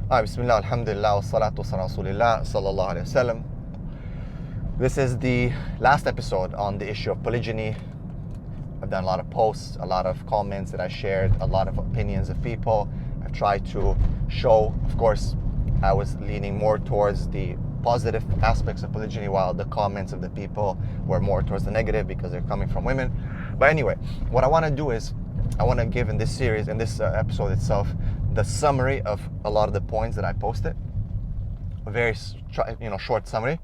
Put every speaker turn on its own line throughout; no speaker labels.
Bismillah, alhamdulillah, wa salatu wa salam rasulillah, sallallahu alayhi wa sallam. This is the last episode on the issue of polygyny. I've done a lot of posts, a lot of comments that I shared, a lot of opinions of people. I've tried to show, of course, I was leaning more towards the positive aspects of polygyny, while the comments of the people were more towards the negative because they're coming from women. But anyway, what I want to do is, I want to give in this series, in this episode itself, the summary of a lot of the points that I posted. A very short summary,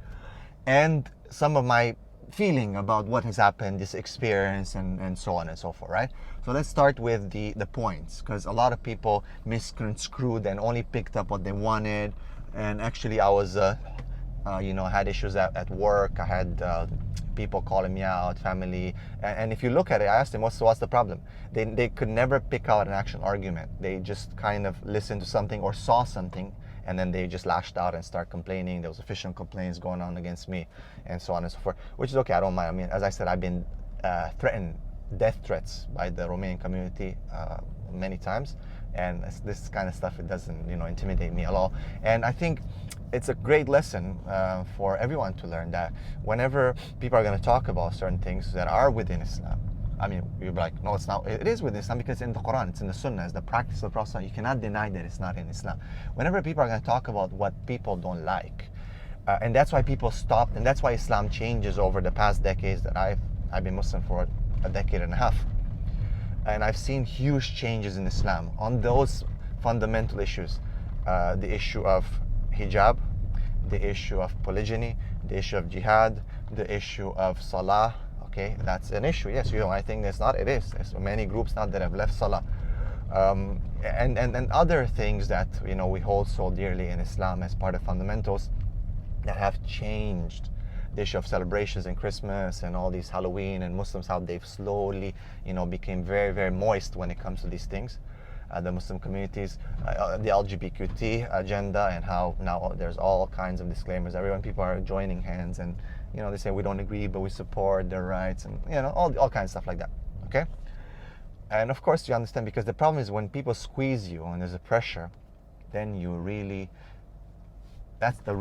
and some of my feeling about what has happened, this experience, and so on and so forth, right? So let's start with the points, because a lot of people misconstrued and only picked up what they wanted. And actually I was had issues at work. I had people calling me out, family, and if you look at it, I asked them, what's the problem? They could never pick out an actual argument. They just kind of listened to something or saw something, and then they just lashed out and start complaining. There was official complaints going on against me, and so on and so forth, which is okay. I don't mind. I mean, as I said, I've been threatened, death threats by the Romanian community many times, and this kind of stuff, it doesn't intimidate me at all. And I think it's a great lesson for everyone to learn, that whenever people are going to talk about certain things that are within Islam, I mean, you're like, no, it's not. It is within Islam because it's in the Quran, it's in the Sunnah, it's the practice of the Prophet. You cannot deny that it's not in Islam. Whenever people are going to talk about what people don't like, and that's why people stopped, and that's why Islam changes over the past decades. That I've been Muslim for a decade and a half, and I've seen huge changes in Islam on those fundamental issues. The issue of hijab, the issue of polygyny, the issue of jihad, the issue of salah. Okay, that's an issue. Yes, I think it's not. It is. There's many groups now that have left salah, and other things that we hold so dearly in Islam as part of fundamentals that have changed. The issue of celebrations and Christmas and all these Halloween, and Muslims, how they've slowly became very, very moist when it comes to these things. The Muslim communities, the LGBTQT agenda, and how now there's all kinds of disclaimers. People are joining hands, and they say we don't agree, but we support their rights, and all kinds of stuff like that. Okay, and of course you understand, because the problem is when people squeeze you and there's a pressure, then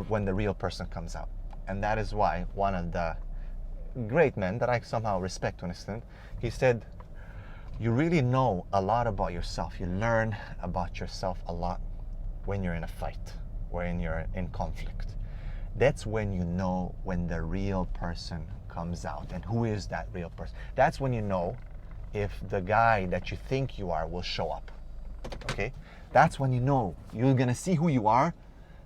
when the real person comes out. And that is why one of the great men that I somehow respect to an extent, he said, you really know a lot about yourself. You learn about yourself a lot when you're in a fight, when you're in conflict. That's when you know when the real person comes out. And who is that real person? That's when you know if the guy that you think you are will show up. Okay? That's when you know you're going to see who you are.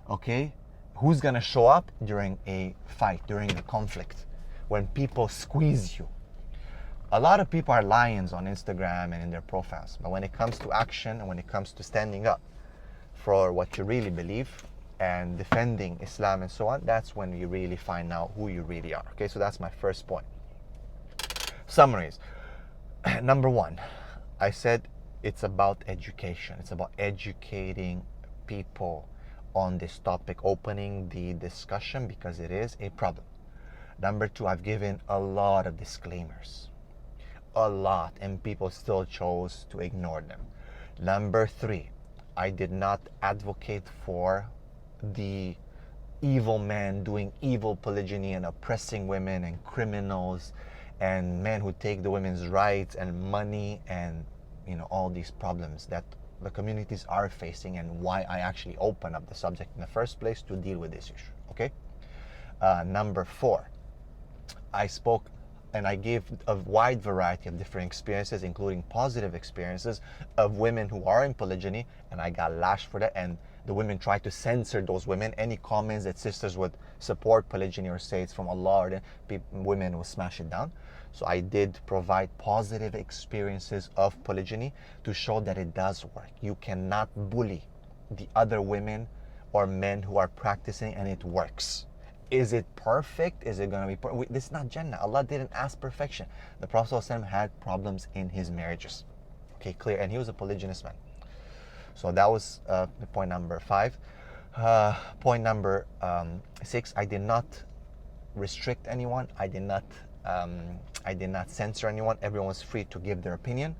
Okay? Who's going to show up during a fight, during a conflict, when people squeeze you. A lot of people are lions on Instagram and in their profiles, but when it comes to action and when it comes to standing up for what you really believe and defending Islam and so on, that's when you really find out who you really are. Okay, so that's my first point. Summaries. Number one, I said it's about education. It's about educating people on this topic, opening the discussion, because it is a problem. Number two, I've given a lot of disclaimers. A lot, and people still chose to ignore them. Number three, I did not advocate for the evil man doing evil polygyny and oppressing women and criminals and men who take the women's rights and money and all these problems that the communities are facing, and why I actually open up the subject in the first place to deal with this issue. Okay. Number four, I spoke and I gave a wide variety of different experiences, including positive experiences of women who are in polygyny, and I got lashed for that, and the women tried to censor those women. Any comments that sisters would support polygyny or say it's from Allah, or women will smash it down. So I did provide positive experiences of polygyny to show that it does work. You cannot bully the other women or men who are practicing, and it works. Is it perfect? Is it going to be perfect? This is not Jannah. Allah didn't ask perfection. The Prophet ﷺ had problems in his marriages. Okay, clear. And he was a polygynous man. So that was point number 5. Point number 6, I did not restrict anyone. I did not censor anyone. Everyone was free to give their opinion.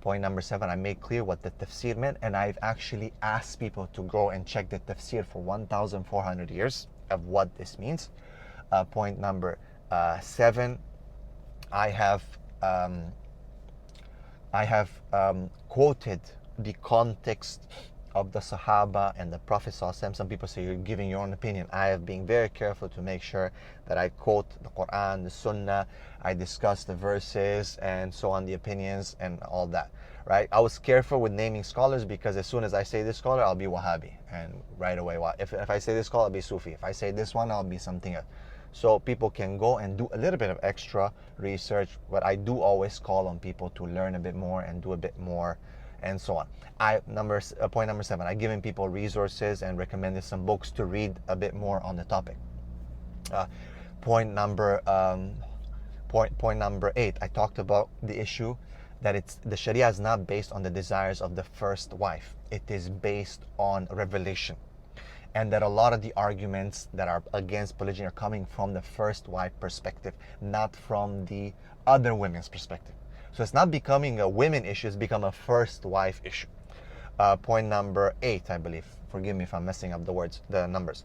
Point number 7, I made clear what the tafsir meant, and I've actually asked people to go and check the tafsir for 1,400 years of what this means. Point number 7, I have quoted the context of the Sahaba and the Prophet ﷺ. Some people say you're giving your own opinion. I have been very careful to make sure that I quote the Quran, the Sunnah, I discuss the verses and so on, the opinions and all that, right? I was careful with naming scholars because as soon as I say this scholar, I'll be Wahhabi. And right away, if I say this scholar, I'll be Sufi. If I say this one, I'll be something else. So people can go and do a little bit of extra research, but I do always call on people to learn a bit more and do a bit more and so on. Point number 7, I've given people resources and recommended some books to read a bit more on the topic. Point number 8, I talked about the issue that the Sharia is not based on the desires of the first wife. It is based on revelation. And that a lot of the arguments that are against polygyny are coming from the first wife perspective, not from the other women's perspective. So it's not becoming a women issue, it's become a first wife issue. Point number 8, I believe. Forgive me if I'm messing up the numbers.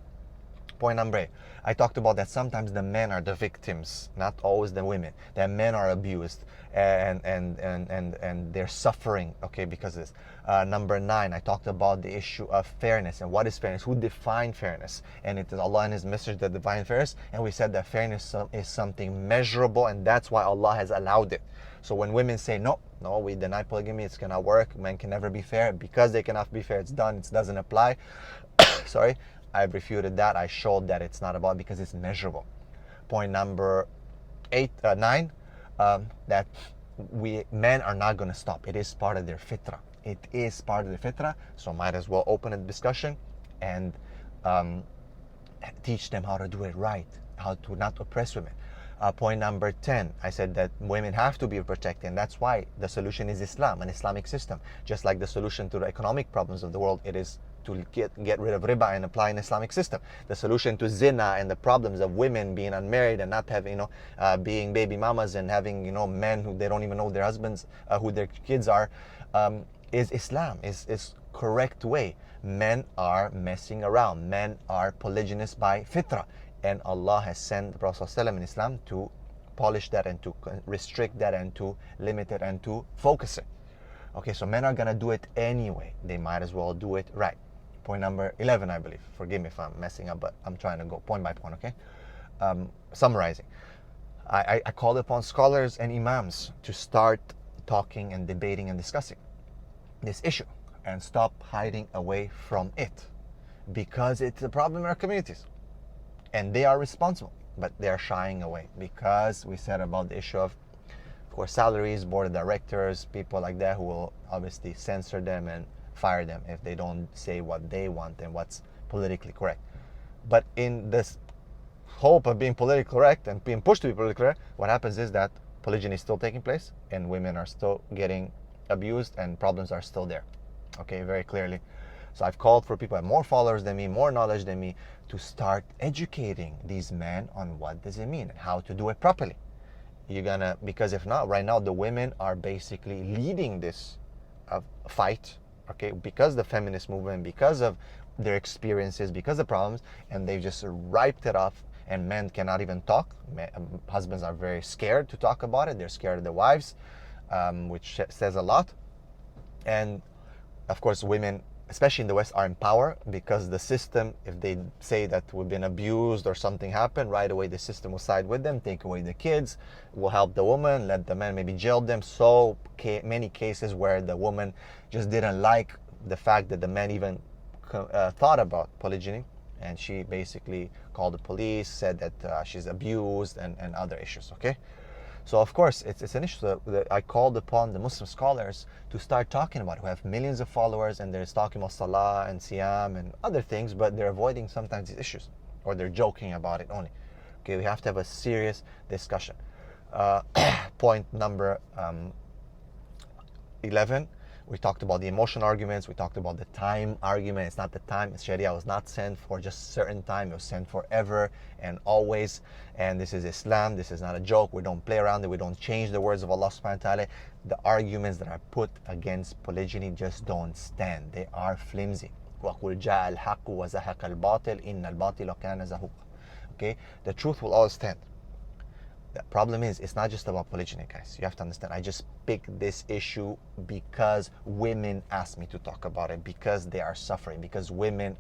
Point number 8, I talked about that sometimes the men are the victims, not always the women. That men are abused and they're suffering, okay, because of this. Number 9, I talked about the issue of fairness and what is fairness, who defined fairness, and it is Allah and His Messenger that define fairness. And we said that fairness is something measurable, and that's why Allah has allowed it. So when women say no, we deny polygamy, it's gonna work, men can never be fair, because they cannot be fair, it's done, it doesn't apply. Sorry, I've refuted that. I showed that it's not about, because it's measurable. Point number 9, that men are not going to stop. It is part of their fitrah. It is part of the fitrah, so might as well open a discussion and teach them how to do it right, how to not oppress women. Point number 10, I said that women have to be protected, and that's why the solution is Islam, an Islamic system. Just like the solution to the economic problems of the world, it is to get rid of riba and apply an Islamic system. The solution to zina and the problems of women being unmarried and not having, being baby mamas and having, men who they don't even know their husbands, who their kids are, is Islam, is correct way. Men are messing around. Men are polygynous by fitrah. And Allah has sent the Prophet ﷺ in Islam to polish that and to restrict that and to limit it and to focus it. Okay, so men are going to do it anyway. They might as well do it right. Point number 11, I believe. Forgive me if I'm messing up, but I'm trying to go point by point, okay? Summarizing. I called upon scholars and imams to start talking and debating and discussing this issue and stop hiding away from it, because it's a problem in our communities. And they are responsible, but they are shying away because we said about the issue of course, salaries, board of directors, people like that who will obviously censor them and fire them if they don't say what they want and what's politically correct. But in this hope of being politically correct and being pushed to be politically correct, what happens is that polygyny is still taking place and women are still getting abused and problems are still there. Okay, very clearly. So I've called for people who have more followers than me, more knowledge than me, to start educating these men on what does it mean and how to do it properly. Because if not, right now the women are basically leading this fight, okay, because the feminist movement, because of their experiences, because of problems, and they've just wiped it off, and men cannot even talk. Husbands are very scared to talk about it. They're scared of their wives, which says a lot. And of course, women, especially in the West, are in power because the system, if they say that we've been abused or something happened, right away the system will side with them, take away the kids, will help the woman, let the man maybe jail them. So many cases where the woman just didn't like the fact that the man even thought about polygyny, and she basically called the police, said that she's abused and other issues, okay? So of course, it's an issue that I called upon the Muslim scholars to start talking about, who have millions of followers, and they're talking about salah and siyam and other things, but they're avoiding sometimes these issues, or they're joking about it only. Okay, we have to have a serious discussion. Point number 11, We talked about the emotional arguments. We talked about the time argument. It's not the time. Sharia was not sent for just certain time. It was sent forever and always. And this is Islam. This is not a joke. We don't play around it. We don't change the words of Allah subhanahu wa ta'ala. The arguments that are put against polygyny just don't stand. They are flimsy. وَقُلْ جَاءَ الْحَقُّ وَزَهَقَ الْبَاطِلِ إِنَّ الْبَاطِلَ كَانَ زَهُوقًا. Okay? The truth will always stand. The problem is, it's not just about polygyny, guys. You have to understand. I just picked this issue because women asked me to talk about it, because they are suffering, because women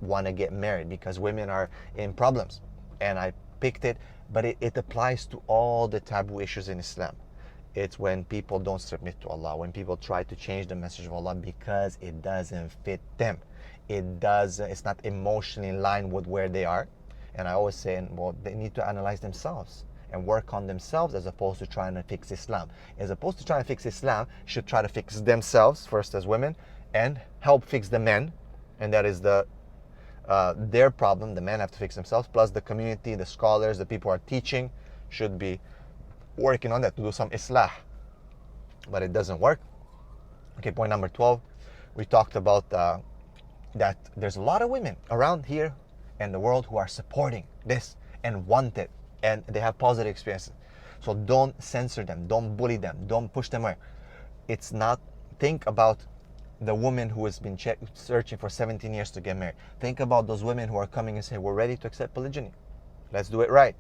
want to get married, because women are in problems. And I picked it, but it applies to all the taboo issues in Islam. It's when people don't submit to Allah, when people try to change the message of Allah because it doesn't fit them. It's not emotionally in line with where they are. And I always say, well, they need to analyze themselves and work on themselves, as opposed to trying to fix Islam. As opposed to trying to fix Islam, should try to fix themselves first as women and help fix the men. And that is their problem. The men have to fix themselves, plus the community, the scholars, the people who are teaching should be working on that to do some islah. But it doesn't work. Okay, point number 12. We talked about that there's a lot of women around here in the world who are supporting this and want it, and they have positive experiences. So don't censor them, don't bully them, don't push them away. It's not, think about the woman who has been searching for 17 years to get married. Think about those women who are coming and say, we're ready to accept polygyny. Let's do it right.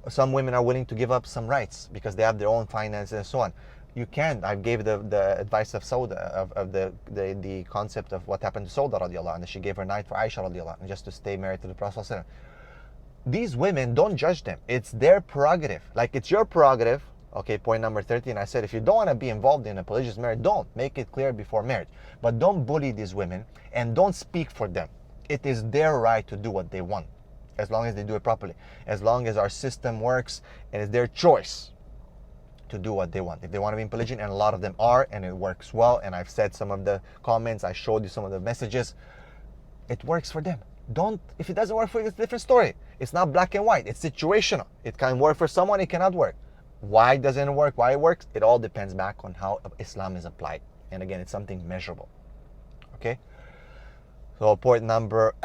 Some women are willing to give up some rights because they have their own finances and so on. You can't. I gave the advice of Sauda, of the concept of what happened to Sauda radiallahu anha. She gave her night for Aisha radiallahu anha just to stay married to the Prophet sallallahu alaihi wasallam. These women, don't judge them. It's their prerogative. Like, it's your prerogative. Okay, point number 13. I said, if you don't want to be involved in a polygamous marriage, don't. Make it clear before marriage. But don't bully these women and don't speak for them. It is their right to do what they want, as long as they do it properly. As long as our system works, and it's their choice to do what they want. If they want to be in polygyny, and a lot of them are, and it works well, and I've said some of the comments, I showed you some of the messages, it works for them. If it doesn't work for you, it's a different story. It's not black and white. It's situational. It can work for someone, it cannot work. Why doesn't it work? Why it works? It all depends back on how Islam is applied. And again, it's something measurable. Okay? So point number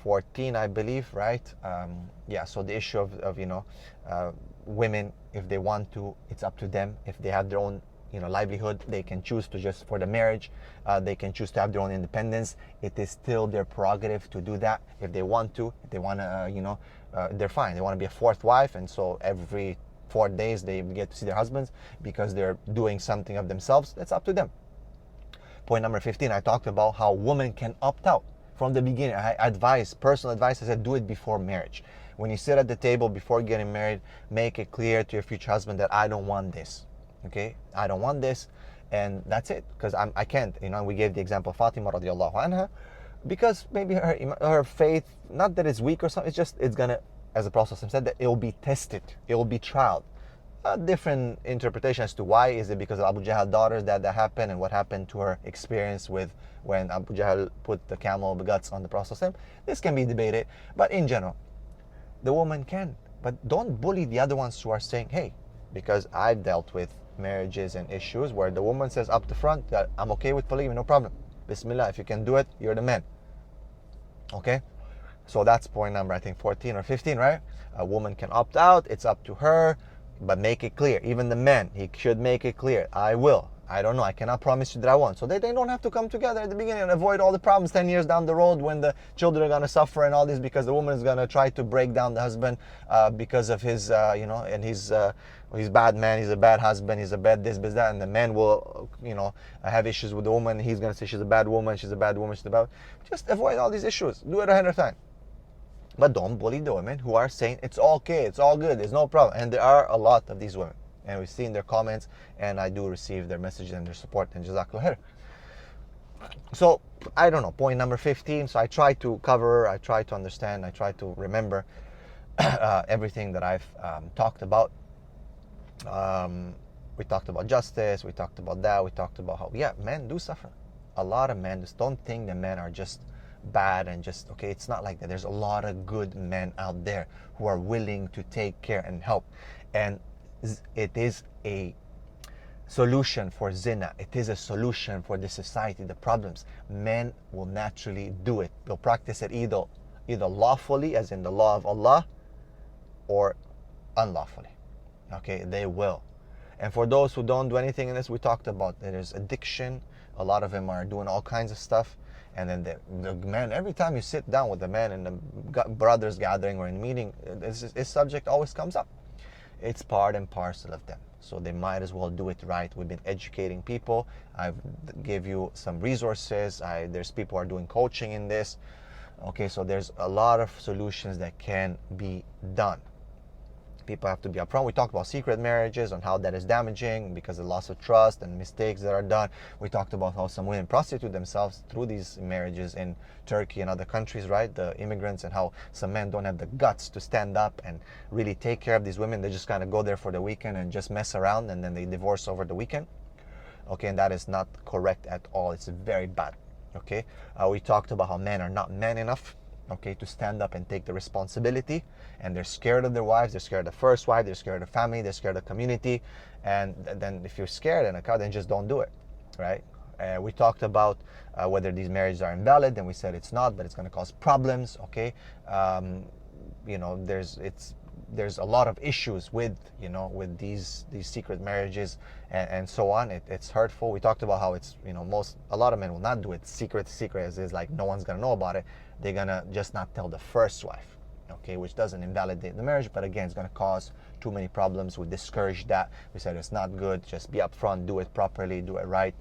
14, I believe, right? Yeah, so the issue of women, if they want to, it's up to them. If they have their own livelihood, they can choose to just for the marriage, they can choose to have their own independence. It is still their prerogative to do that. If they want to, if they want to, they're fine. They want to be a fourth wife, and so every 4 days they get to see their husbands because they're doing something of themselves. That's up to them. Point number 15, I talked about how women can opt out from the beginning. Personal advice, I said, do it before marriage. When you sit at the table before getting married, make it clear to your future husband that I don't want this. Okay, I don't want this, and that's it. Because I can't. We gave the example of Fatima radiallahu anha, because maybe her faith, not that it's weak or something. It's gonna, as the Prophet said, that it will be tested, it will be trialed. A different interpretation as to why. Is it because of Abu Jahl's daughter that happened, and what happened to her experience with when Abu Jahl put the camel guts on the Prophet? This can be debated, but in general, the woman can. But don't bully the other ones who are saying, hey, because I've dealt with marriages and issues where the woman says up the front that I'm okay with polygamy, no problem. Bismillah, if you can do it, you're the man. Okay? So that's point number, I think, 14 or 15, right? A woman can opt out, it's up to her, but make it clear. Even the man, he should make it clear. I will. I don't know. I cannot promise you that I won't. So they don't have to come together at the beginning and avoid all the problems 10 years down the road when the children are going to suffer and all this, because the woman is going to try to break down the husband because of his, and he's bad man, he's a bad husband, he's a bad this, that, and the man will, have issues with the woman. He's going to say she's a bad woman, she's a bad woman, she's a bad. Just avoid all these issues. Do it ahead of time. But don't bully the women who are saying it's okay, it's all good, there's no problem. And there are a lot of these women. And we've seen their comments, and I do receive their messages and their support, and jazakallah khair. So, I don't know, point number 15. So I try to cover, I try to understand, I try to remember everything that I've talked about. We talked about justice, we talked about that, we talked about how, men do suffer. A lot of men, just don't think that men are just bad and just, okay, it's not like that. There's a lot of good men out there who are willing to take care and help. And it is a solution for zina. It is a solution for the society, the problems. Men will naturally do it. They'll practice it either lawfully, as in the law of Allah, or unlawfully. Okay, they will. And for those who don't do anything in this, we talked about there's addiction. A lot of them are doing all kinds of stuff. And then the man, every time you sit down with the man in the brothers gathering or in meeting, this subject always comes up. It's part and parcel of them. So they might as well do it right. We've been educating people. I've gave you some resources. There's people who are doing coaching in this. Okay, so there's a lot of solutions that can be done. People have to be upfront. We talked about secret marriages and how that is damaging because of loss of trust and mistakes that are done. We talked about how some women prostitute themselves through these marriages in Turkey and other countries, right? The immigrants, and how some men don't have the guts to stand up and really take care of these women. They just kind of go there for the weekend and just mess around, and then they divorce over the weekend. Okay, and that is not correct at all. It's very bad. Okay, we talked about how men are not men enough, okay, to stand up and take the responsibility, and they're scared of their wives, they're scared of the first wife, they're scared of family, they're scared of community. And then if you're scared in a car, then just don't do it, right? We talked about whether these marriages are invalid, and we said it's not, but it's going to cause problems. Okay, you know, there's a lot of issues with, you know, with these secret marriages and so on. It's hurtful. We talked about how it's, you know, a lot of men will not do it secret as is, like no one's gonna know about it. They're gonna just not tell the first wife, okay, which doesn't invalidate the marriage, but again, it's gonna cause too many problems. We discouraged that. We said it's not good. Just be upfront, do it properly, do it right.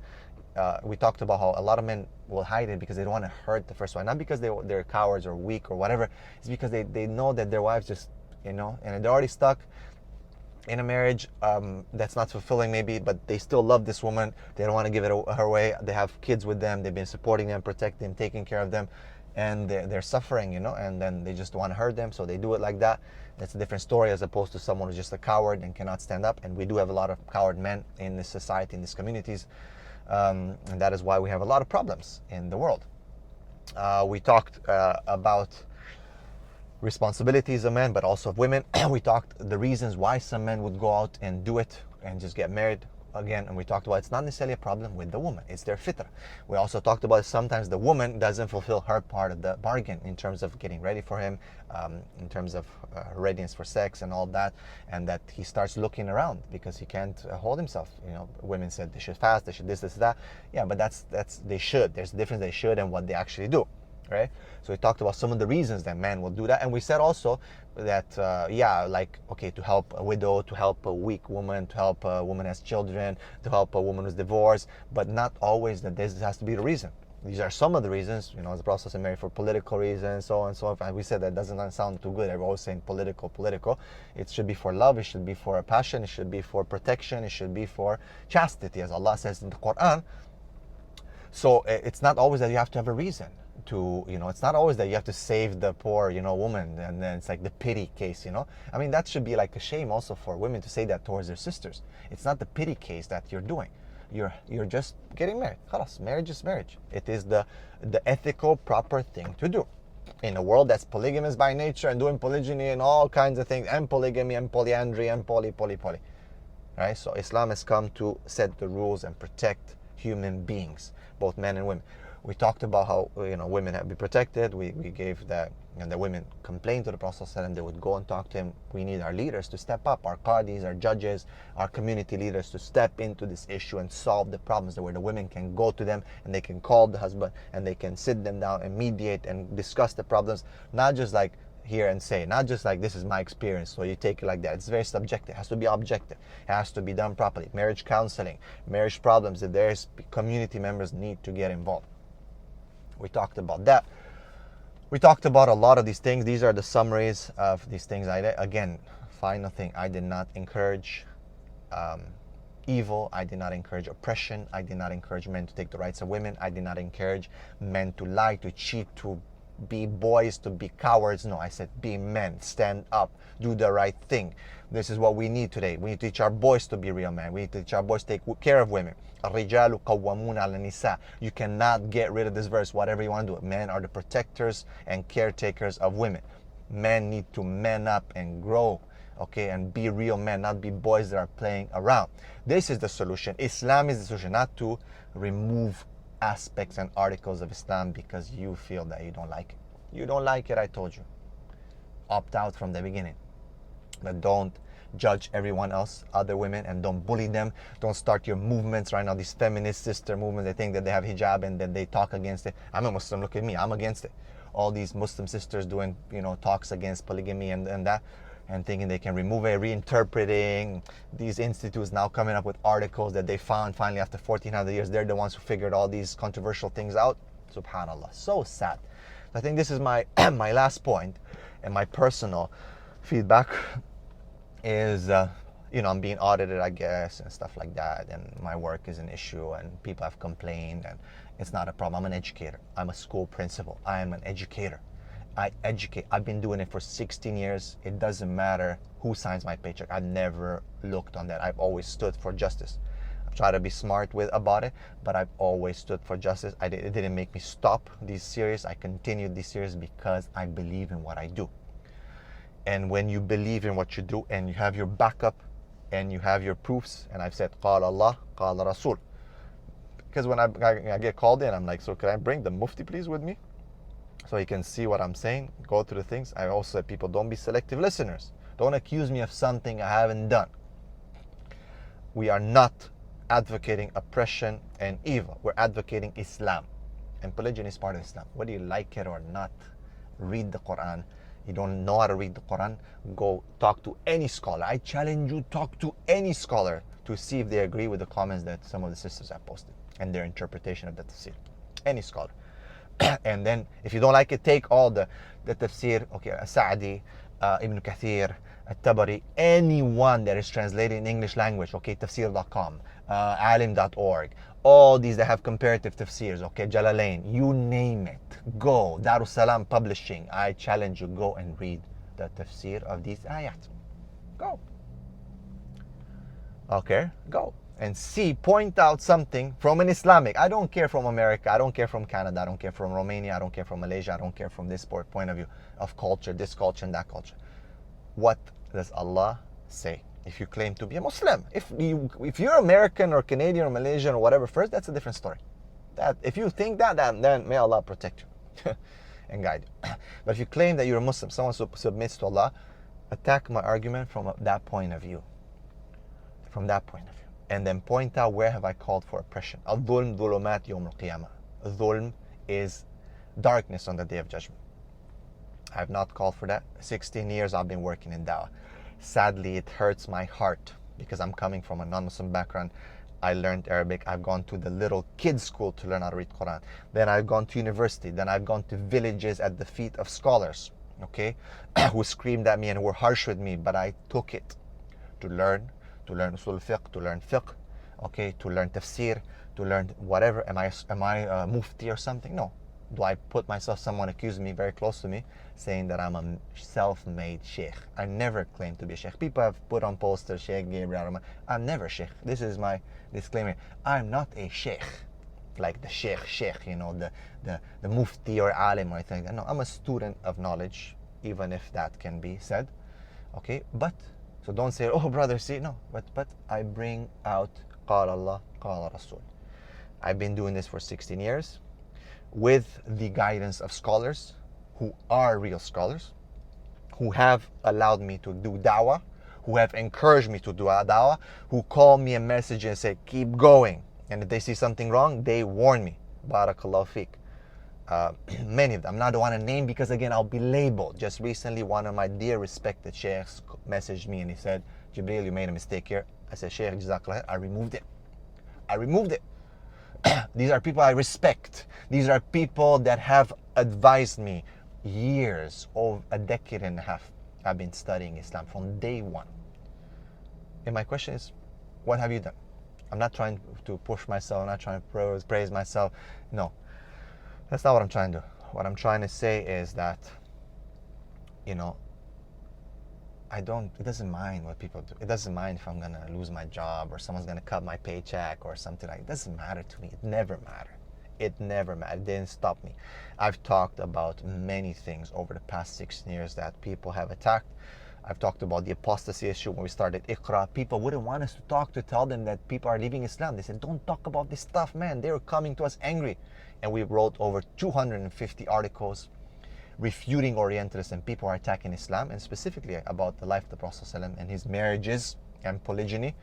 We talked about how a lot of men will hide it because they don't want to hurt the first wife, not because they're cowards or weak or whatever. It's because they know that their wives just, you know, and they're already stuck in a marriage that's not fulfilling maybe, but they still love this woman. They don't want to give it her away. They have kids with them. They've been supporting them, protecting them, taking care of them, and they're suffering, you know, and then they just want to hurt them, so they do it like that. That's a different story as opposed to someone who's just a coward and cannot stand up. And we do have a lot of coward men in this society, in these communities, and that is why we have a lot of problems in the world. We talked about responsibilities of men, but also of women. We talked the reasons why some men would go out and do it and just get married again, and we talked about it's not necessarily a problem with the woman, it's their fitra. We also talked about sometimes the woman doesn't fulfill her part of the bargain in terms of getting ready for him, in terms of readiness for sex and all that, and that he starts looking around because he can't hold himself. You know, women said they should fast, they should this, that. Yeah, but that's they should. There's a difference, they should and what they actually do. Right? So we talked about some of the reasons that men will do that, and we said also that like, okay, to help a widow, to help a weak woman, to help a woman who has children, to help a woman who's divorced, but not always that this has to be the reason. These are some of the reasons, you know, the process of marriage for political reasons, so on and so on. And we said that doesn't sound too good. Everyone's saying political. It should be for love, it should be for passion, it should be for protection, it should be for chastity, as Allah says in the Quran. So it's not always that you have to have a reason to, you know, it's not always that you have to save the poor, you know, woman, and then it's like the pity case, you know. I mean, that should be like a shame also for women to say that towards their sisters. It's not the pity case that you're doing. You're just getting married. Khalas, marriage is marriage. It is the ethical, proper thing to do. In a world that's polygamous by nature and doing polygyny and all kinds of things, and polygamy and polyandry and poly. Right? So Islam has come to set the rules and protect human beings, both men and women. We talked about how, you know, women have to be protected. We gave that, and the women complained to the Prophet ﷺ. They would go and talk to him. We need our leaders to step up, our qadis, our judges, our community leaders to step into this issue and solve the problems, where the women can go to them and they can call the husband and they can sit them down and mediate and discuss the problems, not just like hear and say, not just like this is my experience, so you take it like that. It's very subjective. It has to be objective. It has to be done properly. Marriage counseling, marriage problems, if there's community members need to get involved. We talked about that. We talked about a lot of these things. These are the summaries of these things. Again, final thing, I did not encourage evil. I did not encourage oppression. I did not encourage men to take the rights of women. I did not encourage men to lie, to cheat, to be boys, to be cowards. No, I said be men, stand up, do the right thing. This is what we need today. We need to teach our boys to be real men. We need to teach our boys to take care of women. الرجال قوامون على النساء. You cannot get rid of this verse, whatever you want to do. Men are the protectors and caretakers of women. Men need to man up and grow okay, and be real men, not be boys that are playing around. This is the solution. Islam is the solution, not to remove aspects and articles of Islam because you feel that you don't like it. You don't like it, I told you. Opt out from the beginning. But don't judge everyone else, other women, and don't bully them. Don't start your movements right now, these feminist sister movements. They think that they have hijab and then they talk against it. I'm a Muslim, look at me, I'm against it. All these Muslim sisters doing, talks against polygamy and that, and thinking they can remove it, reinterpreting. These institutes now coming up with articles that they found finally after 1400 years. They're the ones who figured all these controversial things out. Subhanallah, so sad. I think this is my my last point, and my personal feedback is, I'm being audited, I guess, and stuff like that, and my work is an issue, and people have complained, and it's not a problem. I'm an educator. I'm a school principal. I am an educator. I educate. I've been doing it for 16 years. It doesn't matter who signs my paycheck. I've never looked on that. I've always stood for justice. I've tried to be smart about it, but I've always stood for justice. It didn't make me stop these series. I continued these series because I believe in what I do. And when you believe in what you do and you have your backup and you have your proofs, and I've said, Qala Allah, Qala Rasul. Because when I get called in, I'm like, so can I bring the Mufti please with me? So he can see what I'm saying, go through the things. I also said, people, don't be selective listeners. Don't accuse me of something I haven't done. We are not advocating oppression and evil. We're advocating Islam. And polygyny is part of Islam. Whether you like it or not, read the Quran. You don't know how to read the Quran, go talk to any scholar. I challenge you, talk to any scholar to see if they agree with the comments that some of the sisters have posted and their interpretation of the tafsir. Any scholar. And then if you don't like it, take all the tafsir, okay, Sa'di, Ibn Kathir, At-Tabari, anyone that is translated in English language, okay, tafsir.com, alim.org, all these that have comparative tafsirs, okay, Jalalain, you name it, go. Darussalam Publishing, I challenge you, go and read the tafsir of these ayat. Go. Okay, go. And see, point out something from an Islamic. I don't care from America, I don't care from Canada, I don't care from Romania, I don't care from Malaysia, I don't care from this point of view of culture, this culture and that culture. What does Allah say? If you claim to be a Muslim, if you're American or Canadian or Malaysian or whatever first, that's a different story. That if you think that, then may Allah protect you and guide you. But if you claim that you're a Muslim, someone submits to Allah, attack my argument from that point of view. From that point of view. And then point out, where have I called for oppression? Al-dhulm dhulumat yawm al-qiyamah. Dhulm is darkness on the day of judgment. I have not called for that. 16 years I've been working in dawah. Sadly, it hurts my heart because I'm coming from a non-Muslim background. I learned Arabic. I've gone to the little kids school to learn how to read Quran. Then I've gone to university. Then I've gone to villages at the feet of scholars, okay, who screamed at me and were harsh with me. But I took it to learn usul fiqh, to learn fiqh, okay, to learn tafsir, to learn whatever. Am I a mufti or something? No. Do I put myself, someone accused me very close to me, saying that I'm a self-made sheikh. I never claimed to be a sheikh. People have put on posters, Sheikh Gabriel. I'm never sheikh. This is my disclaimer. I'm not a sheikh, like the sheikh, the mufti or alim or anything. No, I'm a student of knowledge, even if that can be said. Okay, but, so don't say, oh brother, see, no, but I bring out Qala Allah, Qala Rasul. I've been doing this for 16 years. With the guidance of scholars who are real scholars, who have allowed me to do dawah, who have encouraged me to do dawah, who call me a message and say, keep going. And if they see something wrong, they warn me. Barakallahu fiqh. Many of them. I'm not the one to name because, again, I'll be labeled. Just recently, one of my dear respected sheikhs messaged me and he said, Jibreel, you made a mistake here. I said, Sheikh, Jazakallah, I removed it. These are people I respect. These are people that have advised me years, over a decade and a half. I've been studying Islam from day one. And my question is, what have you done? I'm not trying to push myself. I'm not trying to praise myself. No, that's not what I'm trying to do. What I'm trying to say is that, it doesn't mind what people do. It doesn't mind if I'm going to lose my job or someone's going to cut my paycheck or something like that. It doesn't matter to me. It never mattered. It didn't stop me. I've talked about many things over the past 16 years that people have attacked. I've talked about the apostasy issue when we started Iqra. People wouldn't want us to talk, to tell them that people are leaving Islam. They said, don't talk about this stuff, man. They were coming to us angry. And we wrote over 250 articles refuting Orientalists, and people are attacking Islam, and specifically about the life of the Prophet ﷺ and his marriages and polygyny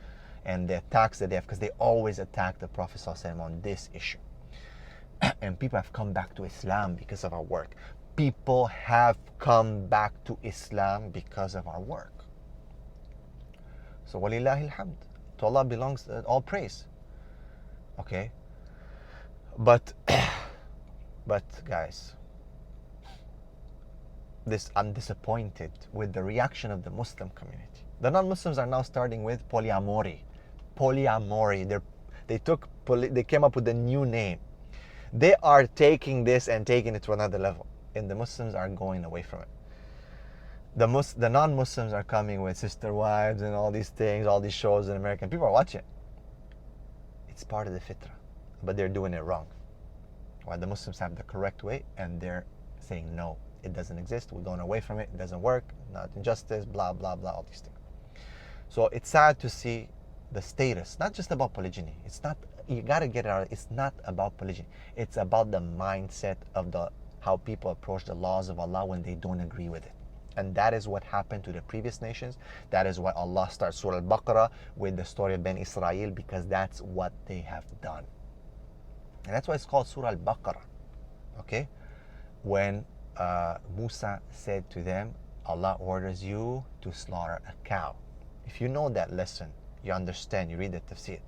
and the attacks that they have, because they always attack the Prophet ﷺ on this issue. And people have come back to Islam because of our work. People have come back to Islam because of our work. So walillahi alhamd. To Allah belongs all praise. Okay? But guys, I'm disappointed with the reaction of the Muslim community. The non-Muslims are now starting with polyamory. Polyamory. They came up with a new name. They are taking this and taking it to another level, and the Muslims are going away from it. The non-Muslims are coming with sister wives and all these things, all these shows in America. People are watching. It's part of the fitrah, but they're doing it wrong. While the Muslims have the correct way, and they're saying no, it doesn't exist. We're going away from it. It doesn't work. Not injustice. Blah blah blah. All these things. So it's sad to see the status. Not just about polygyny. It's not. You gotta get it out. It's not about polygyny. It's about the mindset of how people approach the laws of Allah when they don't agree with it. And that is what happened to the previous nations. That is why Allah starts Surah Al-Baqarah with the story of Ben Israel, because that's what they have done. And that's why it's called Surah Al-Baqarah. Okay? When Musa said to them, Allah orders you to slaughter a cow. If you know that lesson, you understand, you read the tafsir.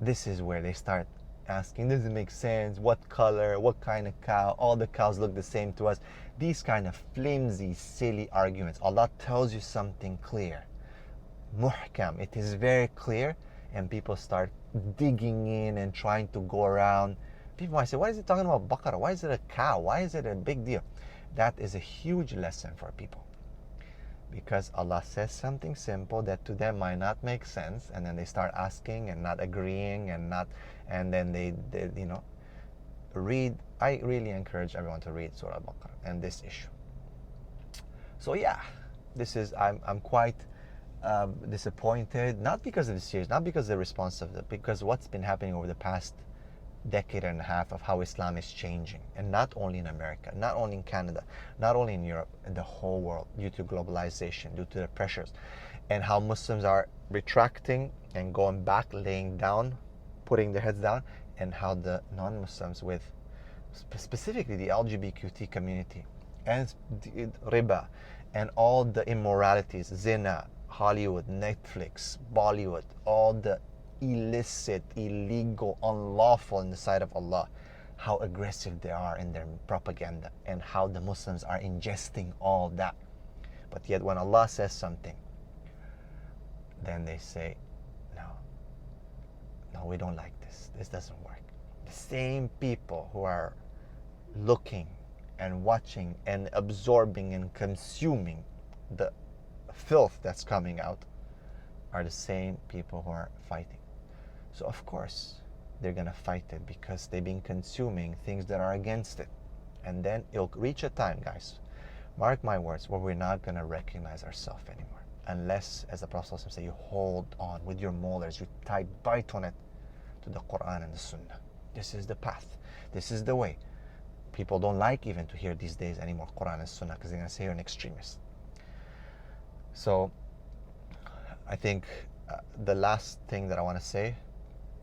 This is where they start asking, does it make sense? What color? What kind of cow? All the cows look the same to us. These kind of flimsy, silly arguments. Allah tells you something clear. Muhkam. It is very clear, and people start digging in and trying to go around. People might say, why is it talking about Baqarah? Why is it a cow? Why is it a big deal? That is a huge lesson for people. Because Allah says something simple that to them might not make sense, and then they start asking and not agreeing and then they read. I really encourage everyone to read Surah Al-Baqarah and this issue. So yeah, I'm quite disappointed, not because of the series, not because of the response of it, because what's been happening over the past decade and a half of how Islam is changing, and not only in America, not only in Canada, not only in Europe, in the whole world, due to globalization, due to the pressures, and how Muslims are retracting and going back, laying down, putting their heads down, and how the non-Muslims, with specifically the LGBTQ community and riba and all the immoralities, zina, Hollywood, Netflix, Bollywood, all the illicit, illegal, unlawful in the sight of Allah, how aggressive they are in their propaganda, and how the Muslims are ingesting all that. But yet when Allah says something, then they say, no, we don't like this doesn't work. The same people who are looking and watching and absorbing and consuming the filth that's coming out are the same people who are fighting. So of course they're gonna fight it, because they've been consuming things that are against it. And then it'll reach a time, guys, mark my words, where we're not gonna recognize ourselves anymore, unless, as the Prophet said, you hold on with your molars, you bite on it to the Quran and the Sunnah. This is the path. This is the way. People don't like even to hear these days anymore Quran and Sunnah, because they're gonna say you're an extremist. So I think the last thing that I want to say,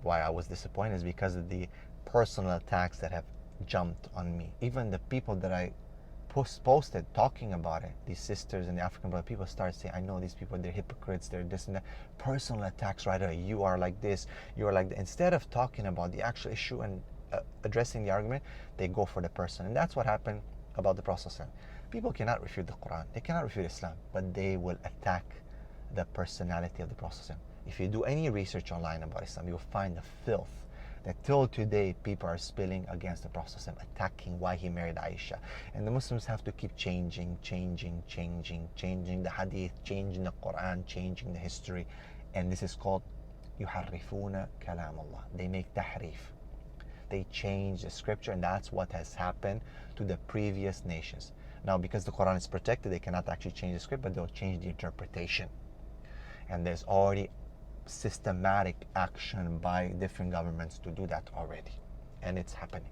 why I was disappointed, is because of the personal attacks that have jumped on me. Even the people that I posted talking about it, these sisters and the African brother, people start saying, I know these people, they're hypocrites, they're this and that. Personal attacks right away. You are like this, you are like that. Instead of talking about the actual issue and addressing the argument, they go for the person. And that's what happened about the Prophet. People cannot refute the Quran, they cannot refute Islam, but they will attack the personality of the Prophet. If you do any research online about Islam, you'll find the filth that till today people are spilling against the Prophet, attacking why he married Aisha. And the Muslims have to keep changing the hadith, changing the Quran, changing the history. And this is called yuharrifuna kalam Allah. They make tahrif. They change the scripture, and that's what has happened to the previous nations. Now, because the Quran is protected, they cannot actually change the script, but they'll change the interpretation. And there's already systematic action by different governments to do that already. And it's happening.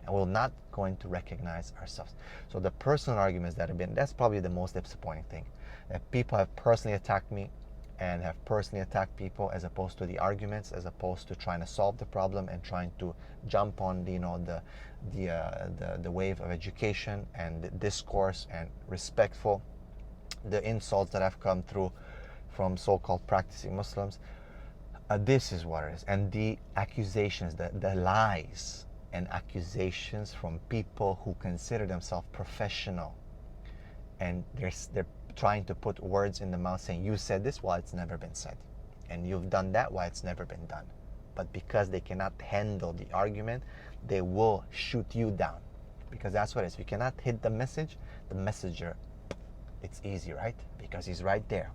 And we're not going to recognize ourselves. So the personal arguments that have been, that's probably the most disappointing thing. That people have personally attacked me and have personally attacked people, as opposed to the arguments, as opposed to trying to solve the problem and trying to jump on the wave of education and the discourse and respectful. The insults that have come through from so-called practicing Muslims, this is what it is. And the accusations, the lies and accusations from people who consider themselves professional, and they're trying to put words in the mouth saying, you said this while it's never been said, and you've done that while it's never been done. But because they cannot handle the argument, they will shoot you down, because that's what it is. If you cannot hit the message, the messenger, it's easy, right? Because he's right there.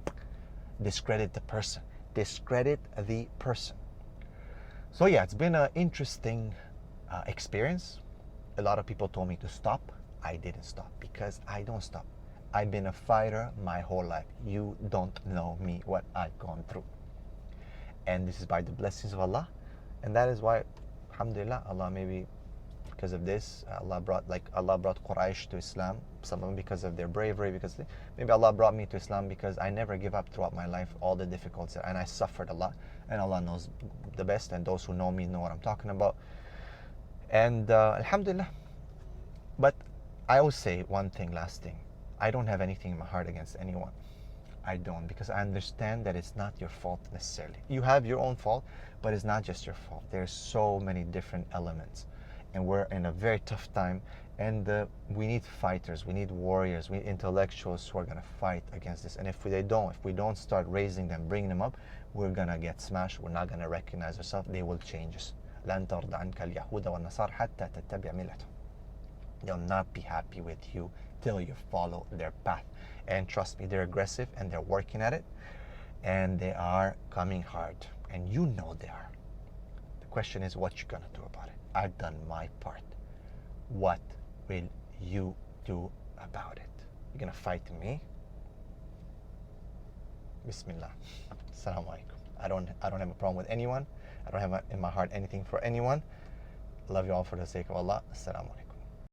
Discredit the person. Discredit the person. So yeah, it's been an interesting experience. A lot of people told me to stop. I didn't stop, because I don't stop. I've been a fighter my whole life. You don't know me, what I've gone through. And this is by the blessings of Allah. And that is why, alhamdulillah, Allah, maybe because of this, Allah brought Quraysh to Islam. Some of them because of their bravery, maybe Allah brought me to Islam because I never give up throughout my life, all the difficulties, and I suffered a lot. And Allah knows the best, and those who know me know what I'm talking about. And alhamdulillah. But I always say one thing, last thing. I don't have anything in my heart against anyone. I don't, because I understand that it's not your fault necessarily. You have your own fault, but it's not just your fault. There's so many different elements, and we're in a very tough time, and we need fighters, we need warriors, we need intellectuals who are going to fight against this. And if we don't start raising them, bringing them up, we're going to get smashed. We're not going to recognize ourselves. They will change us. لن ترضى عنك اليهود والنصارى حتى تتبع ملتهم. They'll not be happy with you till you follow their path. And trust me, they're aggressive and they're working at it, and they are coming hard, and you know they are. The question is, what you gonna do about it? I've done my part. What will you do about it? You're gonna fight me? Bismillah. Assalamu alaikum. I don't have a problem with anyone. I don't have in my heart anything for anyone. I love you all for the sake of Allah. Assalamu alaikum.